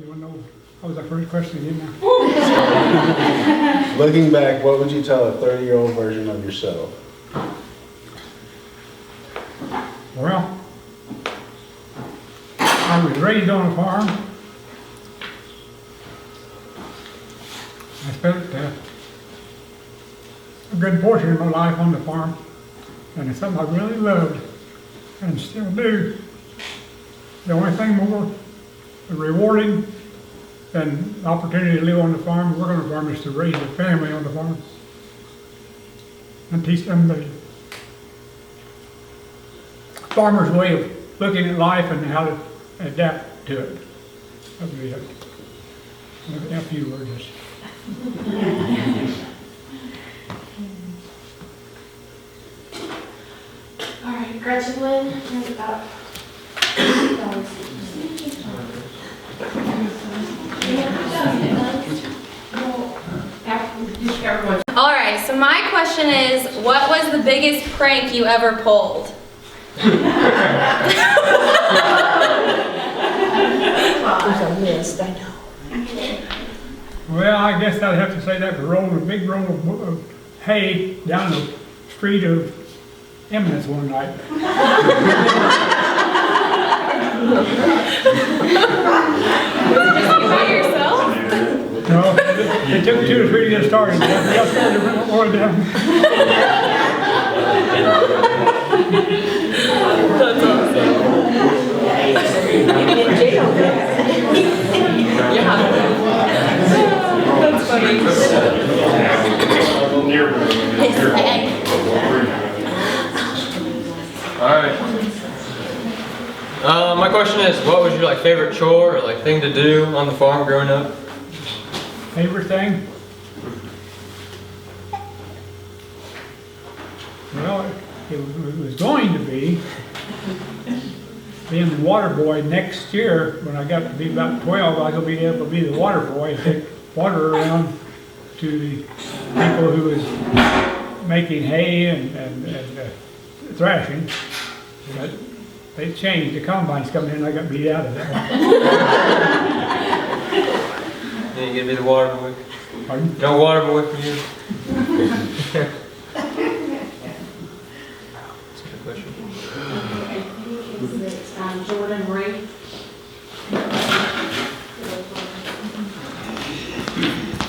You want to know, what was the first question again now? Looking back, what would you tell a 30-year-old version of yourself? Well, I was raised on a farm. I spent a good portion of my life on the farm, and it's something I really loved and still do. The only thing more rewarding than the opportunity to live on the farm, work on the farm, is to raise a family on the farm and teach them the farmer's way of looking at life and how to adapt to it. That would be a few words. All right, Gretchen Lynn, you're up. All right, so my question is, what was the biggest prank you ever pulled? There's a list, I know. Well, I guess I'd have to say that for rolling a big roll of hay down the street of Eminence one night. Just by yourself? No, it took 2 or 3 to get started. But I got started, it went more down. That's awesome. Yeah. That's funny. Alright. My question is, what was your favorite chore or thing to do on the farm growing up? Favorite thing? Well, it was going to be being the water boy next year. When I got to be about 12, I was going to be able to be the water boy and take water around to the people who was making hay and thrashing. But they changed. The combines coming in, I got beat out of that. You ain't gonna be the water boy? Pardon? No water boy for you? That's a good question. Is it Jordan Ray?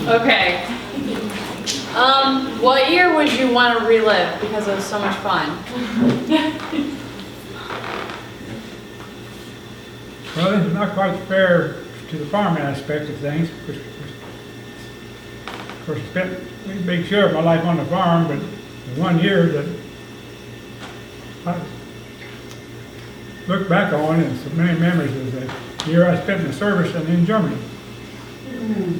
Okay. What year would you want to relive because it was so much fun? Well, this is not quite fair to the farm aspect of things. Of course, I spent a big share of my life on the farm, but the 1 year that I look back on, and so many memories, is the year I spent in the service and in Germany.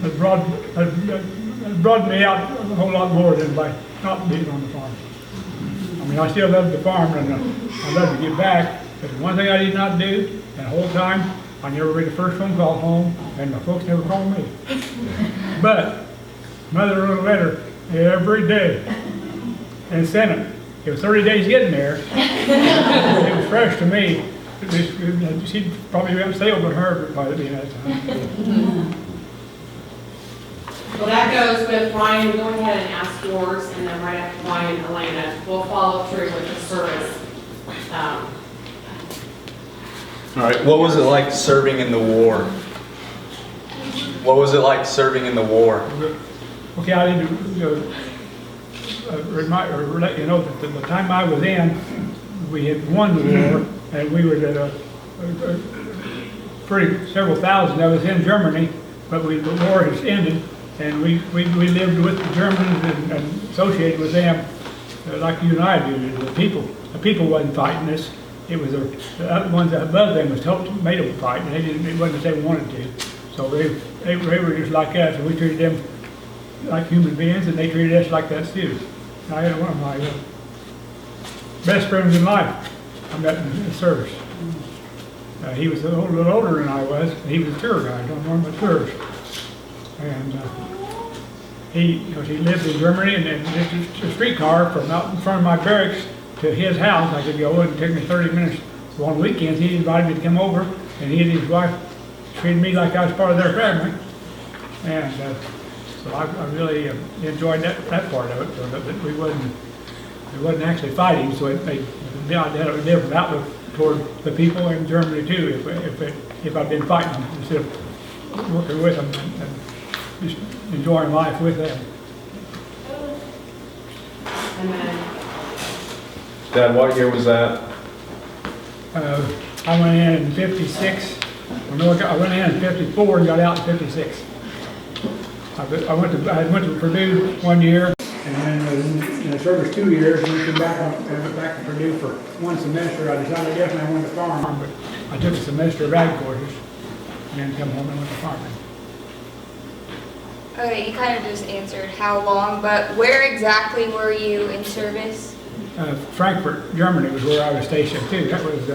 It brought me out a whole lot more than by not being on the farm. I mean, I still love the farm, and I love to give back, but the one thing I did not do that whole time, I never made the first phone call home, and my folks never called me. But Mother wrote a letter every day and sent it. It was 30 days getting there. It was fresh to me. She'd probably have sailed with her by the end of that time. Well, that goes with Ryan. Go ahead and ask yours, and then right after Ryan and Elena, we'll follow through with the service. All right, what was it like serving in the war? What was it like serving in the war? Okay, I need to remind or let you know that the time I was in, we had won the war, and we were at several thousand of us in Germany, but the war has ended, and we lived with the Germans and associated with them like you and I do. The people wasn't fighting us. It was the ones that above them was made them fight, and they didn't. It wasn't that they wanted to. So they were just like us, and we treated them like human beings, and they treated us like that too. I had one of my best friends in life I met in the service. He was a little older than I was. He was a tour guide on one of the tours, and he lived in Germany, and just a streetcar from out in front of my barracks to his house. I could go. It would take me 30 minutes. So on weekends, he invited me to come over, and he and his wife treated me like I was part of their family. And so I really enjoyed that part of it, so that we wasn't actually fighting, so it made a different outlook toward the people in Germany too, if I'd been fighting instead of working with them and just enjoying life with them. And then, Dad, what year was that? I went in 56, I went in 54 and got out in 56. I went to Purdue 1 year, and then in the service 2 years, and came back, I went back to Purdue for 1 semester. I decided definitely I wanted to farm, but I took a semester of ag courses, and then come home and went to farming. Okay, you kind of just answered how long, but where exactly were you in service? Frankfurt, Germany was where I was stationed too. That was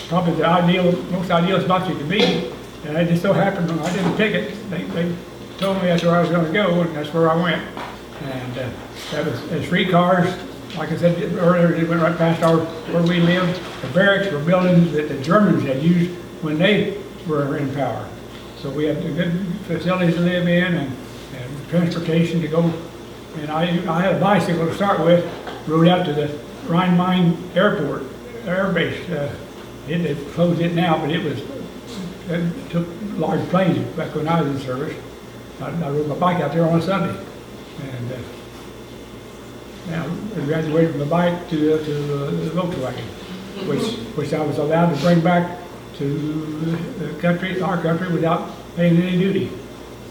probably the most ideal spot you could be. And it just so happened when I didn't pick it, they told me that's where I was going to go, and that's where I went. And that was streetcars. Like I said earlier, it went right past where we lived. The barracks were buildings that the Germans had used when they were in power. So we had good facilities to live in and transportation to go. And I had a bicycle to start with, rode out to the Rhein-Main airport, air base. They've closed it now, but it took large planes back when I was in service. I rode my bike out there on a Sunday. And now I graduated from the bike to the Volkswagen, which I was allowed to bring back to the country, our country, without paying any duty.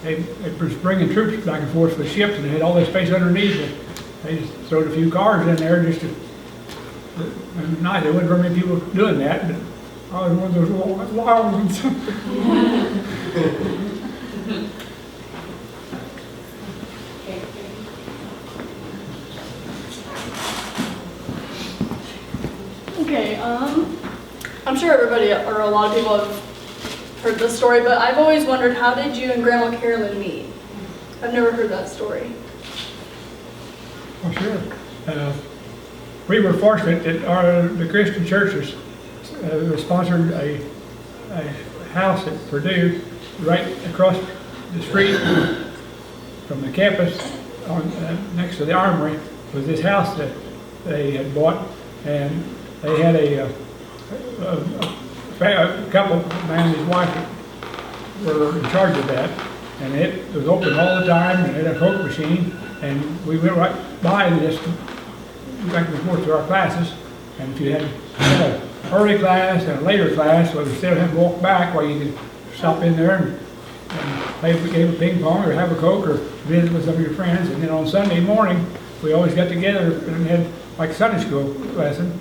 They were bringing troops back and forth with ships, and they had all this space underneath. They just throwed a few cars in there just to. Nice. There wasn't very many people doing that, but I was one of those wild ones. Okay, I'm sure everybody, or a lot of people have heard this story, but I've always wondered, how did you and Grandma Carolyn meet? I've never heard that story. Oh, sure. We were fortunate that the Christian churches sponsored a house at Purdue right across the street from the campus next to the armory was this house that they had bought, and they had a couple, man and his wife, were in charge of that, and it was open all the time, and it had a Coke machine, and we went right by and just back and forth to our classes. And if you had an early class and a later class, so instead of having to walk back, while you could stop in there and play a game of ping pong or have a Coke or visit with some of your friends. And then on Sunday morning, we always got together and had like Sunday school lesson.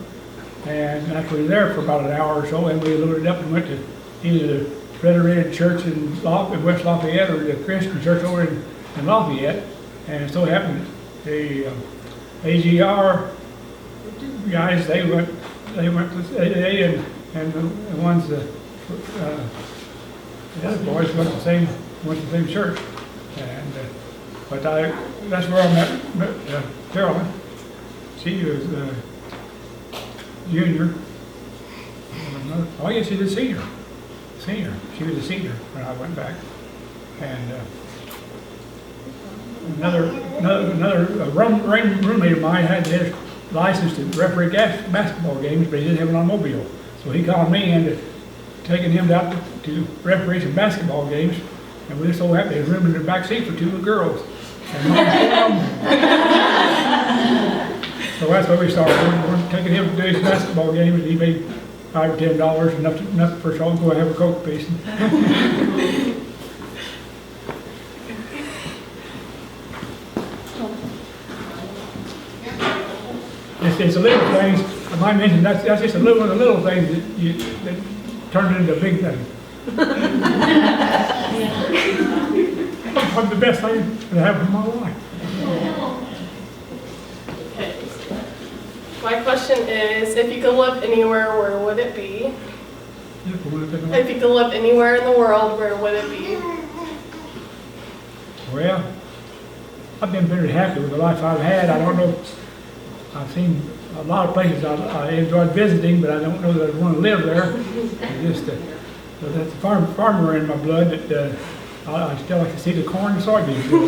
And after we were there for about an hour or so, and we loaded up and went to either the Federated Church in West Lafayette or the Christian Church over in Lafayette. And it so happened the AGR guys, they went to AA, and the ones the other boys went to the same church. And but that's where I met Carolyn. She was junior. Oh, yes, she's a senior. She was a senior when I went back. And another roommate of mine had his license to referee basketball games, but he didn't have an automobile. So he called me into taking him out to referee some basketball games, and we were so happy. There was room in the back seat for 2 little girls. And so that's where we started. We were taking him to do his basketball games, and he made $5 or $10, enough for us all to go and have a Coke piece. It's the little things, I might mention, that's just a little one of the little things that turned into a big thing. One of the best things that happened in my life. Okay. My question is, if you could live anywhere, where would it be? If you could live anywhere in the world, where would it be? Well, I've been very happy with the life I've had. I don't know, I've seen a lot of places I enjoyed visiting, but I don't know that I'd want to live there. So that's a farmer in my blood that I still like to see the corn and soybeans grow.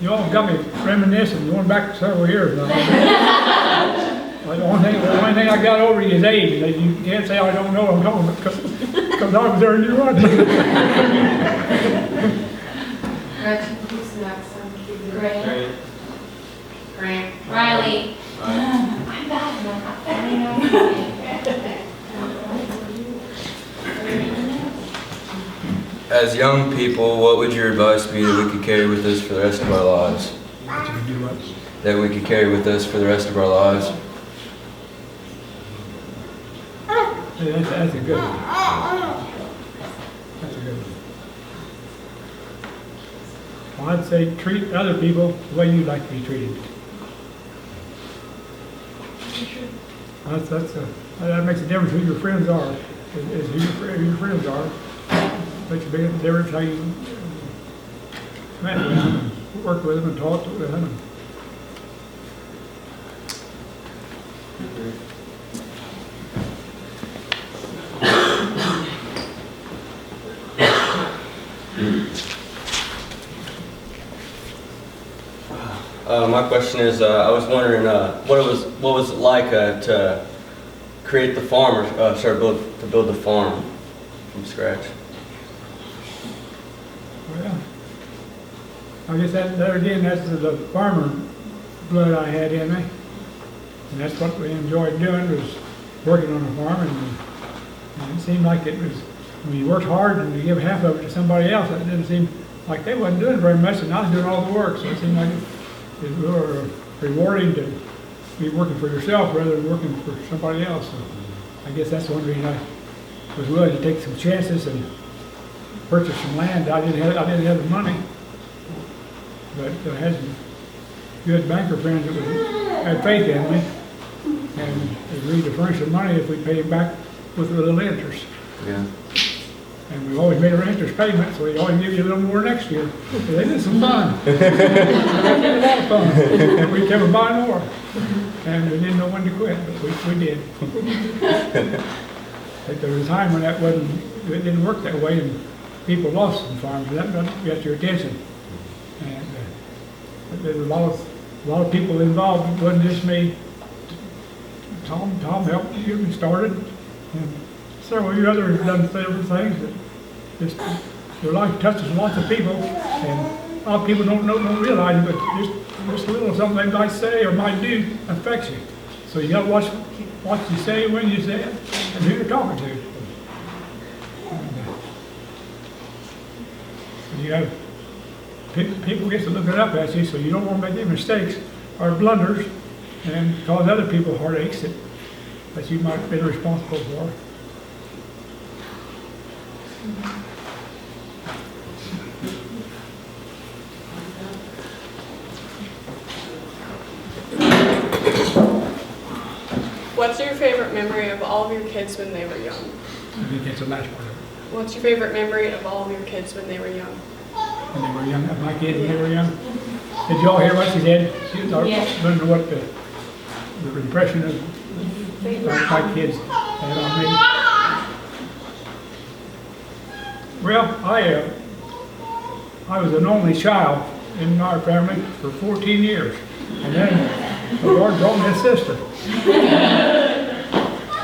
You all got me reminiscing, going back several years now. The only thing I got over you is age. That you can't say I don't know what I'm talking about because I was there and you weren't. Gretchen, who's next? Grant. Grant. Riley. I'm bad. As young people, what would your advice be that we could carry with us for the rest of our lives? What you can do what? That we could carry with us for the rest of our lives? Hey, that's a good one. That's a good one. Well, I'd say treat other people the way you'd like to be treated. That makes a difference who your friends are. Is who your friends are. Makes a big difference how you met with them, and work with them, and talk with them. My question is, I was wondering what was it like to create the farm or to build the farm from scratch? Well, I guess that again, that's the farmer blood I had in me. And that's what we enjoyed doing, was working on the farm. And it seemed like it was, when you worked hard and you give half of it to somebody else, it didn't seem like they wasn't doing very much and I was doing all the work. So it seemed like it was more rewarding to be working for yourself rather than working for somebody else. So I guess that's one reason I was willing to take some chances and purchase some land. I didn't have the money, but I had some good banker friends that had faith in me and agreed to furnish the money if we paid it back with a little interest. Yeah. And we always made our interest payments, so we always give you a little more next year. So they did some fun. They did a lot of fun. And we kept buying more. And we didn't know when to quit, but we did. But there was a time when it didn't work that way, and people lost some farms, and that got your attention. And there were a lot of people involved. It wasn't just me. Tom helped you and started, and several of you others have done several things that just, your life touches lots of people, and a lot of people don't realize it, but just a little something they might say or might do affects you. So you got to watch what you say, when you say it, and who you're talking to. You have people get to look it up at you, so you don't want to make any mistakes or blunders and cause other people heartaches that you might have been responsible for. What's your favorite memory of all of your kids when they were young? I think that's the last part of it. What's your favorite memory of all of your kids when they were young? When they were young, my kids when they were young. Did you all hear what she said? She was wondering what the impression of my kids had on me. Well, I was an only child in our family for 14 years. And then the Lord brought me a sister.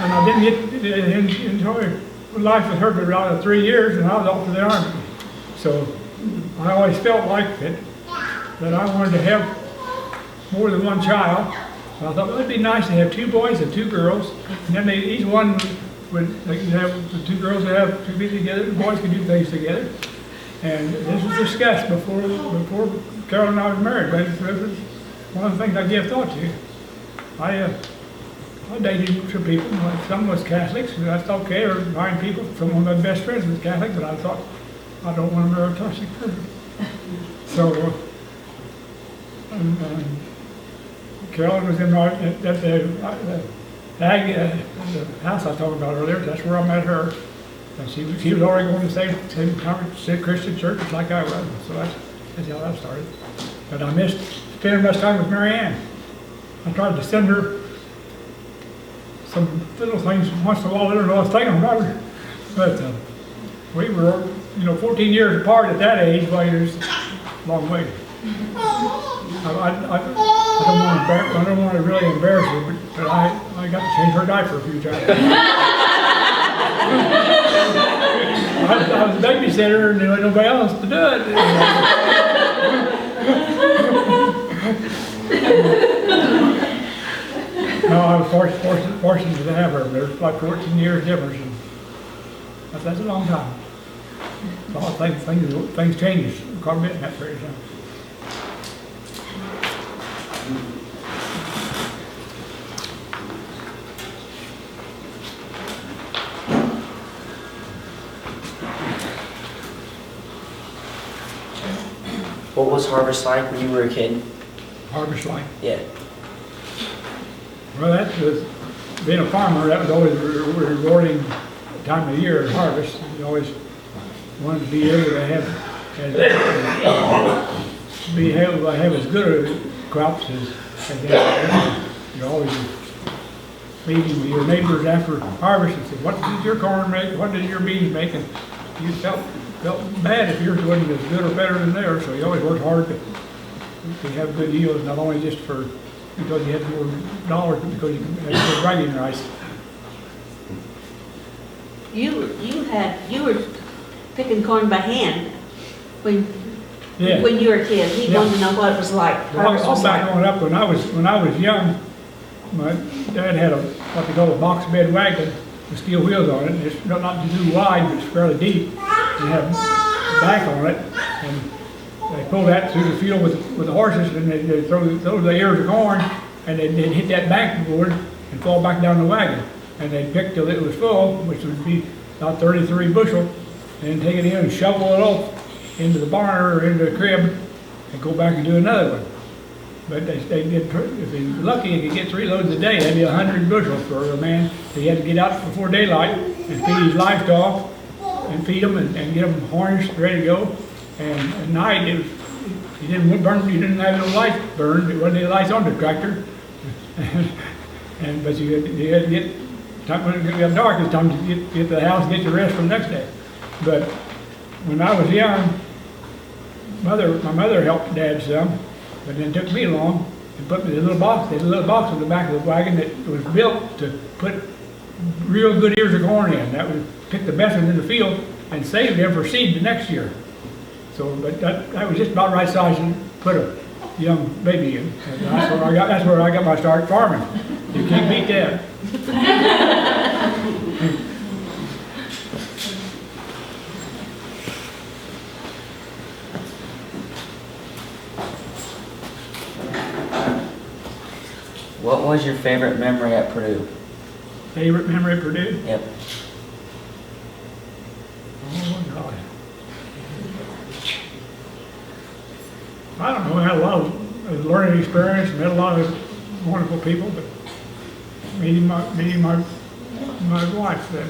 And I didn't get to enjoy life with her for about 3 years, and I was off to the Army. So I always felt like that I wanted to have more than one child. And I thought, well, it'd be nice to have 2 boys and 2 girls, and then each one they could have the 2 girls would have to be together, the boys could do things together. And this was discussed before Carol and I were married, but it was one of the things I gave thought to. I dated some people, like some was Catholics, and that's okay, or married people. Some of my best friends was Catholic, but I thought, I don't want to marry a Catholic person. So, Carolyn was in the house I talked about earlier. That's where I met her. And she was already going to the same Christian church like I was. So that's how that started. But I missed spending much time with Mary Ann. I tried to send her some little things once in a while, little things about her. But we were, 14 years apart at that age, well, it's a long way. I don't want to really embarrass her, but I got to change her diaper a few times. I was a babysitter and there was nobody else to do it. No, I was fortunate to have her. There's like 14 years difference, and that's a long time. So I think things changes quite a bit in that period of time. What was harvest like when you were a kid? Harvest life. Yeah. Well, that was, being a farmer, that was always a rewarding time of year, harvest. You always wanted to be able to have as good a crops as that. You always meeting with your neighbors after harvest and said, what did your corn make? What did your beans make? And you felt bad if yours wasn't as good or better than theirs. So you always worked hard to have good yields, not only just because you had more dollars, but because you had good bragging rights. You were picking corn by hand when Yeah. you were a kid. He Yeah. wanted to know what it was like. Well, Harvest I'll was back like. on up. When I was young, my dad had what they call a box bed wagon with steel wheels on it. It's not too wide, but it's fairly deep. And have a back on it, and they pull that through the field with the horses, and they throw the ears of corn, and they'd hit that backboard and fall back down the wagon. And they'd pick till it was full, which would be about 33 bushel, and then take it in and shovel it off into the barn or into the crib, and go back and do another one. But they did, if he was lucky, he could get 3 loads a day. That'd be 100 bushels for a man. He had to get out before daylight and feed his livestock, and feed them and get them harnessed, ready to go. And at night, you didn't have no lights burned. There wasn't any lights on the tractor. But you had to get, when it got dark, it's time to get to the house and get your rest for the next day. But when I was young, my mother helped Dad some, but then took me along and put me in a little box. There's a little box on the back of the wagon that was built to put real good ears of corn in. That would pick the best ones in the field and save them for seed the next year. So, but that was just about right size to put a young baby in. And that's where I got my start farming. You can't beat that. What was your favorite memory at Purdue? Favorite memory at Purdue? Yep. Oh, God. I don't know, I had a lot of learning experience, met a lot of wonderful people, but meeting my wife, then,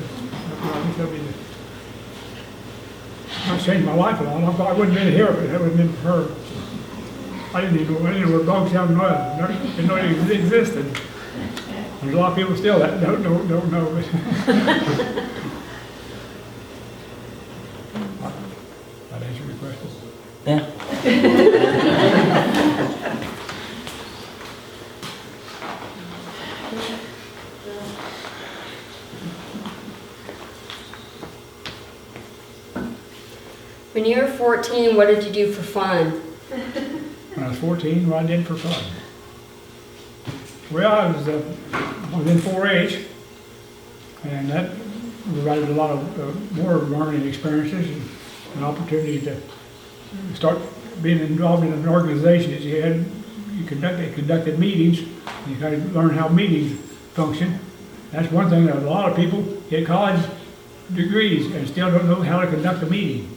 that's changed my life a lot. I wouldn't have been here if it hadn't been for her. I didn't even know where Dogtown was. Didn't know it existed. There's a lot of people still that don't know. That answer your question? Yeah. When you were 14, what did you do for fun? When I was 14, what I did for fun? Well, I was in 4-H, and that provided a lot of more learning experiences and an opportunity to start being involved in an organization that you conducted meetings, and you kind of learn how meetings function. That's one thing that a lot of people get college degrees and still don't know how to conduct a meeting.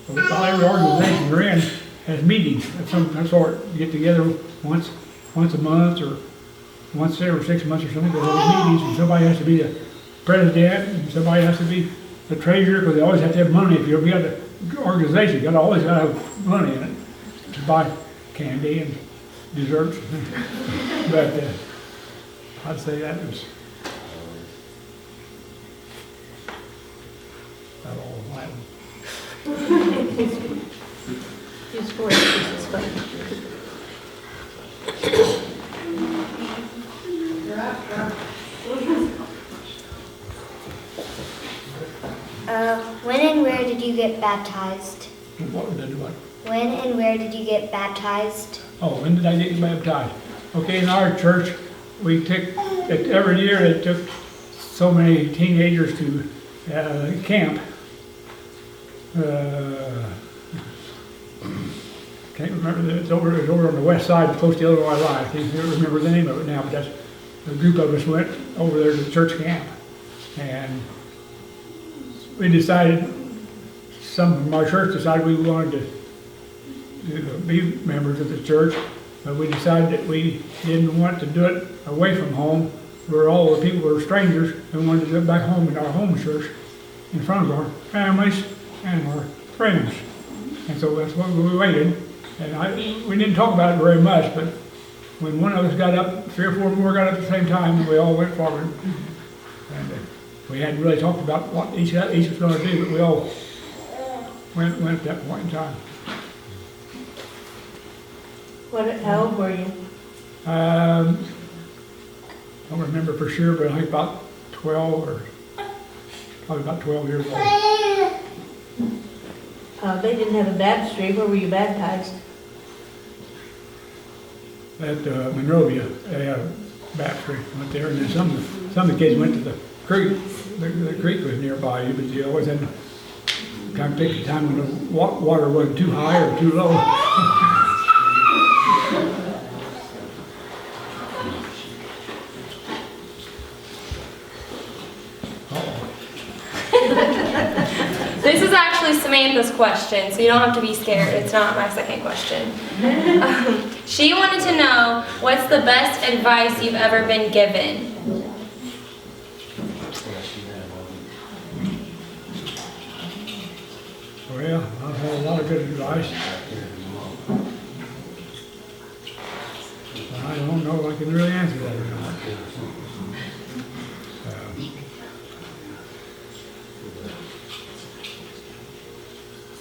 So every organization you're in has meetings of some sort. You get together once a month or once every 6 months or something, go to those meetings, and somebody has to be the president and somebody has to be the treasurer, because they always have to have money. If you're be on the organization, you always got to have money in it to buy candy and desserts. But I'd say that was about all of mine. His voice is funny. When and where did you get baptized? What did what? When and where did you get baptized? Oh, when did I get baptized? Okay, in our church, we took, every year it took so many teenagers to camp. Can't remember, it's over on the west side, close to Illinois line. I can't remember the name of it now, but that's, a group of us went over there to the church camp. And we decided, some from our church decided we wanted to be members of the church, but we decided that we didn't want to do it away from home, where all the people were strangers, and wanted to do it back home in our home church, in front of our families and our friends. And so that's why we waited. And we didn't talk about it very much, but when one of us got up, 3 or 4 more got up at the same time, we all went forward. And we hadn't really talked about what each was going to do, but we all went at that point in time. How old were you? I don't remember for sure, but I think about 12 or probably about 12 years old. They didn't have a baptistry. Where were you baptized? At Monrovia, they had a baptistry went there, and then some of the kids went to the creek. The creek was nearby, but you always had to kind of take the time when the water wasn't too high or too low. This is actually Samantha's question, so you don't have to be scared. It's not my second question. She wanted to know, what's the best advice you've ever been given? Well, I've had a lot of good advice. I don't know if I can really answer that or not.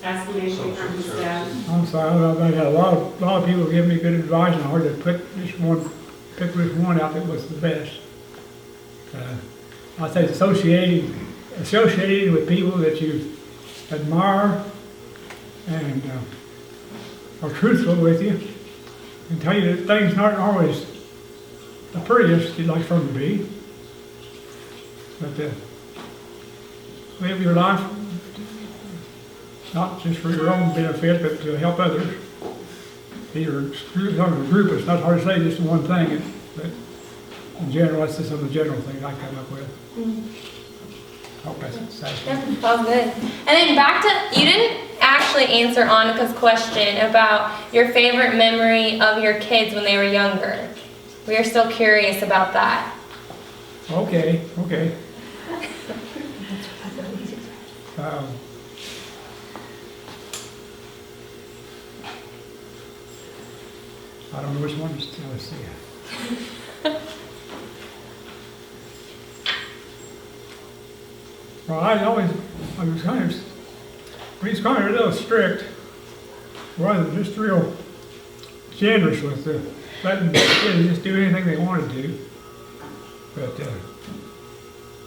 Asking anything from his dad. I'm sorry, I've had a lot of people give me good advice, and hard to pick this one out that was the best. I say associating with people that you admire and are truthful with you, and tell you that things aren't always the prettiest you'd like for them to be, but live your life not just for your own benefit, but to help others. These are a group, it's not hard to say just one thing, but in general, that's just some of the general things I come up with. Hope that's satisfying. Yeah, that was good. And then back to, you didn't actually answer Annika's question about your favorite memory of your kids when they were younger. We are still curious about that. Okay. I don't know which one to see. Well, I was kind of a little strict, rather than just real generous with letting the kids just do anything they wanted to do. But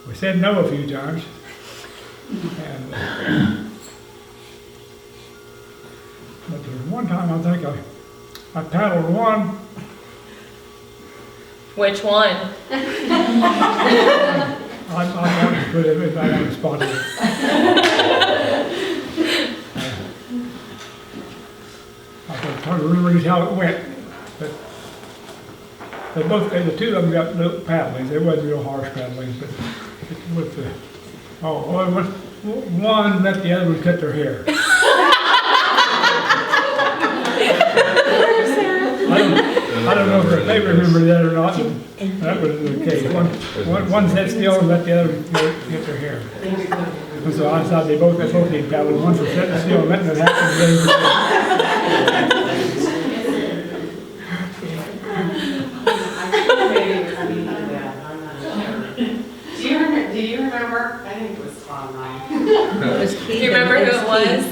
we said no a few times. And but there was one time I think I paddled one. Which one? I'm not going to put everybody on the spot here. I can try to remember just how it went, but the two of them got little paddlings. They wasn't real harsh paddlings, but with the one let the other one cut their hair. I don't know if they remember that or not. That was the case. One sat still and let the other get their hair. And so I thought they both need paddling. One for sitting still and letting it happen. remember? I think it was Tom and I. Do you remember who it was?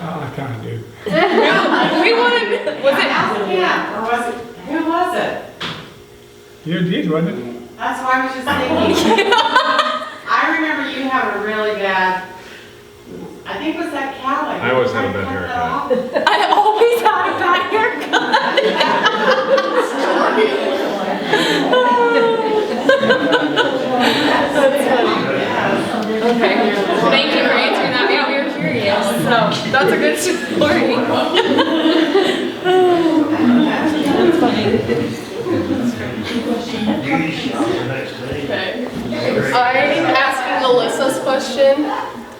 I kind of do. We wanted, was it? Yeah, or was it, who was it? You did, wasn't it? That's why I was just thinking. I remember you having a really bad, I think it was that Cali. I always had a bad haircut. I always had a bad haircut. Okay, thank you for answering that. Yeah, we were curious, so that's a good story. That's funny. Okay. I'm asking Alyssa's question.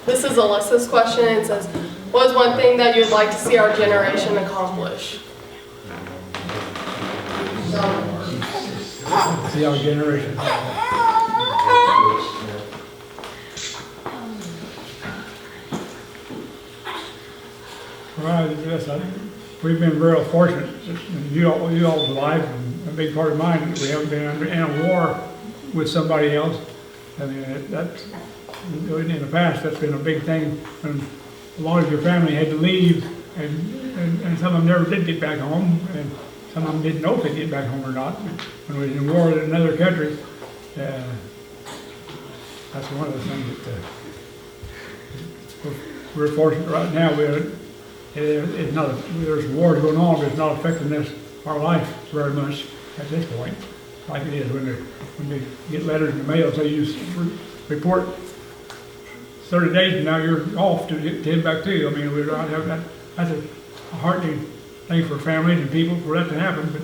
This is Alyssa's question. It says, what is one thing that you'd like to see our generation accomplish? See our generation. Well, yes, we've been very fortunate. You all's life, and a big part of mine, we haven't been in a war with somebody else. I mean, that's, in the past, that's been a big thing. When a lot of your family had to leave, and some of them never did get back home, and some of them didn't know if they'd get back home or not. When we was in war in another country, that's one of the things that we're fortunate right now. It's not, there's wars going on, but it's not affecting our life very much at this point, like it is when they get letters in the mail, so you report 30 days from now you're off to head back to. I mean, we're not having that. That's a heartening thing for families and people for that to happen, but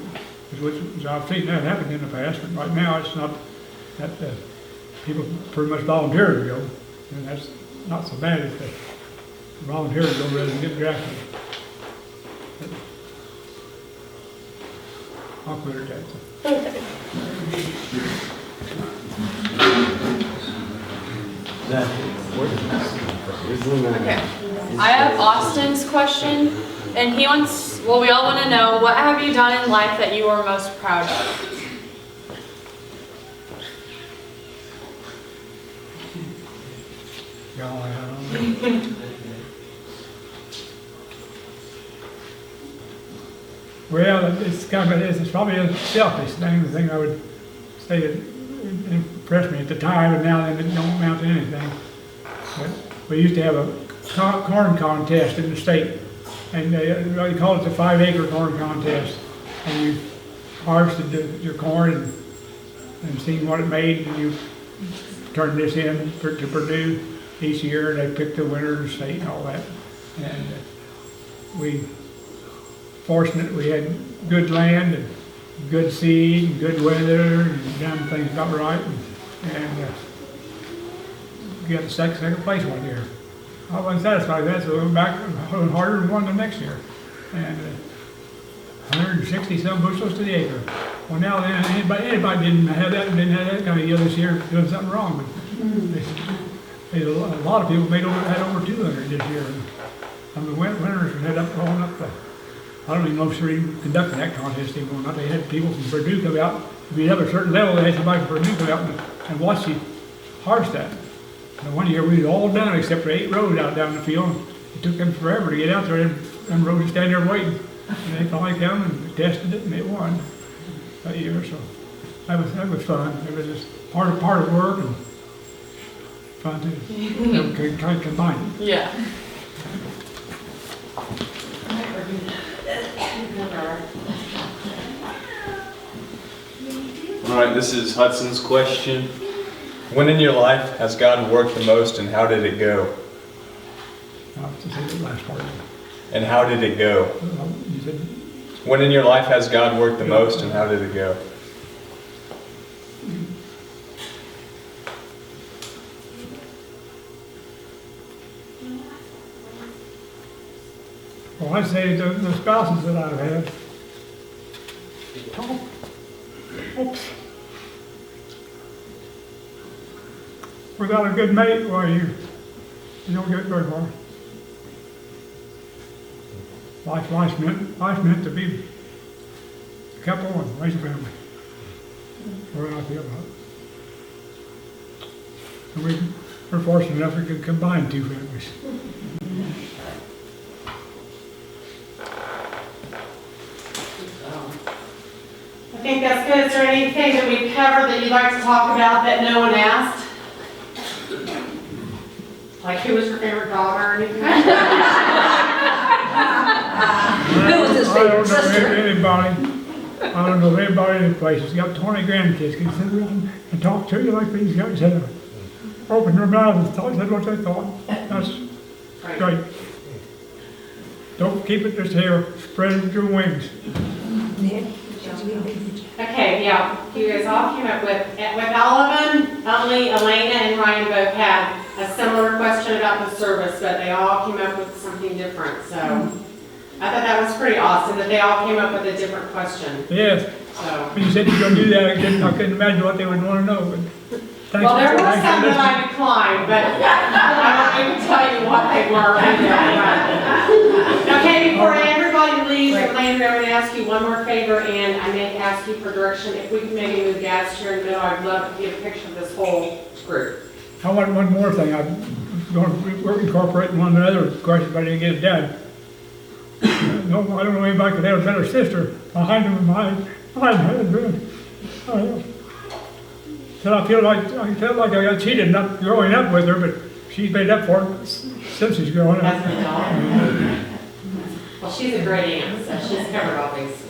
which I've seen that happen in the past, but right now it's not that people pretty much volunteer to go, and that's not so bad if they volunteer to go rather than get drafted. I'll quit her that. Okay. I have Austin's question, and he wants, well, we all want to know, what have you done in life that you are most proud of? Well, it's probably a selfish thing. The thing I would say that impressed me at the time, and now then it don't amount to anything. But we used to have a corn contest in the state, and they called it the 5-acre corn contest. And you harvested your corn and seen what it made, and you turned this in to Purdue each year, and they picked the winner of the state and all that. And we fortunate we had good land and good seed and good weather and done things about right, and got second place one year. I wasn't satisfied with that, so we went back a little harder and won the next year. And 160 some bushels to the acre. Well, now then, anybody didn't have that kind of yield this year, doing something wrong. But a lot of people had over 200 this year. And the winners had going up. I don't even know if they're even conducting that contest anymore or not. They had people from Purdue come out. If you have a certain level, they had somebody from Purdue come out and watch you harvest that. And one year we was all done except for 8 rows out down the field. It took them forever to get out there, and them rows standing there waiting. And they finally came and tested it, and it won that year. So that was fun. It was just part of work and fun to kind of combine it. Yeah. All right, this is Hudson's question. When in your life has God worked the most, and how did it go? To say the last part. And how did it go? You said, When in your life has God worked the most, and how did it go? well, I'd say the spouses that I've had. Oops. Without a good mate, well, you don't get very far. Life's meant to be a couple and raise a family. That's what I feel about it. And we're fortunate enough we could combine two families. I think that's good. Is there anything that we've covered that you'd like to talk about that no one asked? Like who was your favorite dog or anything? Who was his favorite sister? I don't know anybody in the place who's got 20 grandkids can sit around and talk to you like these guys have. Open their mouths and said what they thought. That's great. Don't keep it just here. Spread it with your wings. Okay, yeah, you guys all came up with all of them, only Elena and Ryan both had a similar question about the service, but they all came up with something different, so. I thought that was pretty awesome, that they all came up with a different question, Yes. so. When you said you were going to do that, I couldn't imagine what they would want to know. But thanks Well, there for- were thanks for some that listening. I declined, but I'm not going to tell you what they were. Okay, before everybody leaves, Elena, I'm going to ask you one more favor, and I may ask you for direction. If we can maybe move Dad's chair in the middle, I'd love to get a picture of this whole group. I want one more thing. I'm going to incorporate one of the other questions, but I didn't get it done. No, I don't know anybody could have a better sister behind him than mine. Mine had been. So I felt like I got cheated not growing up with her, but she's made up for it since she's growing up. That's my daughter. Well, she's a great aunt, so she's covered all bases.